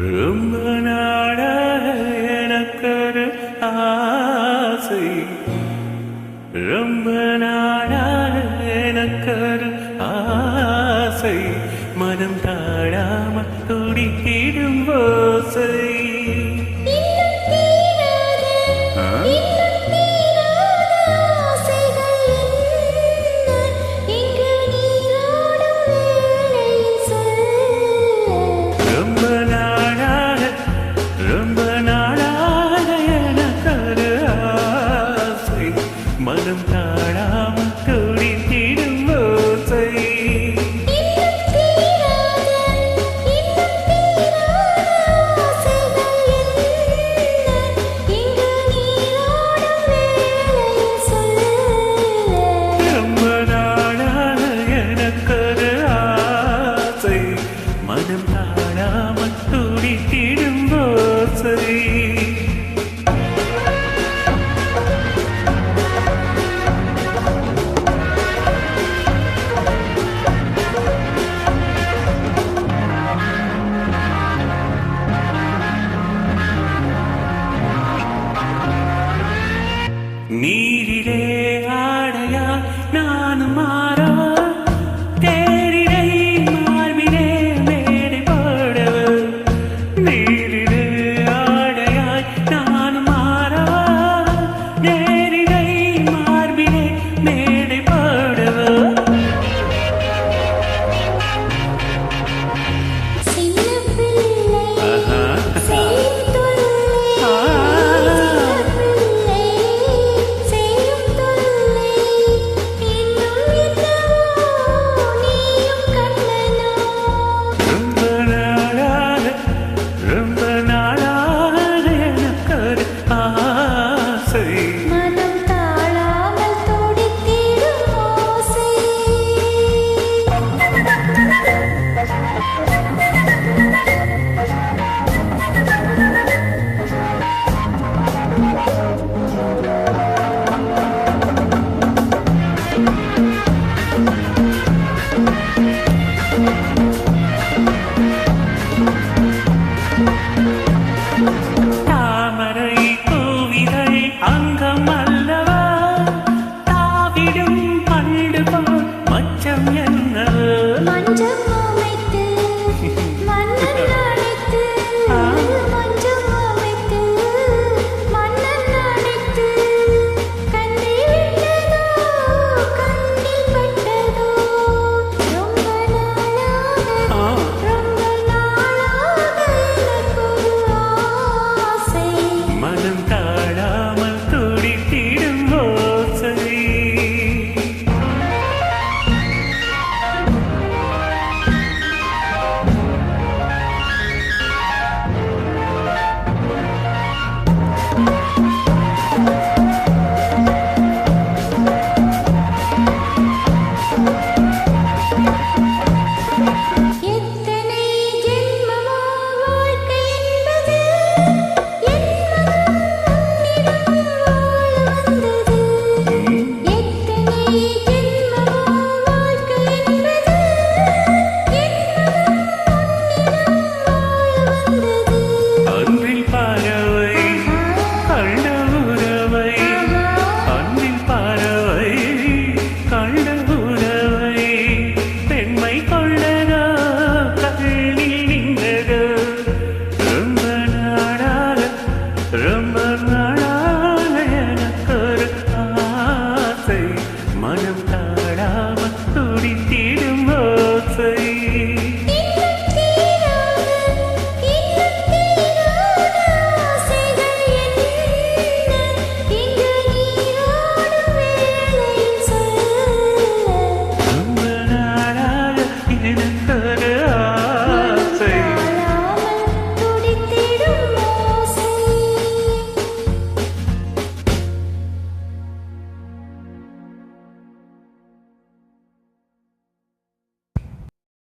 ரொம்ப நாளாக எனக்கொரு ஆசை, ரொம்ப நாளாக எனக்கொரு ஆசை, மனம் தாழாமல் துடித்திடும் ஓசை. மனம் தாழாமல் துடித்திடும் ஓசை. ரொம்ப நாளாக எனக்கொரு ஆசை, மனம் தாழாமல் துடித்திடும் ஓசை. நீரிலே ஆடையா நானும் மாறா, தேரிலே மார்பிலே மேடை போடவ. நீரிலே ஆடையாய் நானும் மாறா, தேரிலே மார்பிலே மேடை போடவ. தாமரை பூவிதழ் அங்கம் அல்லவா, தாவிடும் பண்டு போல் மச்சம் என்ன மஞ்சம் அமைத்து மன்னன் அழைத்து, மஞ்சம் அமைத்து மன்னன் அழைத்து, கண்ணில் விட்டதோ கண்ணில் பட்டதோ. ரொம்ப நாளாக எனக்கொரு ஆசை, மனம் தாழாமல் துடித்திடும் ஓசை. எத்தனை ஜென்மமோ வாழ்க்கை என்பது, எத்தனை ஜென்மமோ வாழ்க்கை என்பது, அன்பில் பறவை கண்ட உறவை, அன்பில் பறவை கண்ட உறவை, பெண்மை கொள்ளதோ கண்ணில் நின்றதோ. ரொம்ப நாளாக எனக்கொரு ஆசை, மனம் தாழாமல்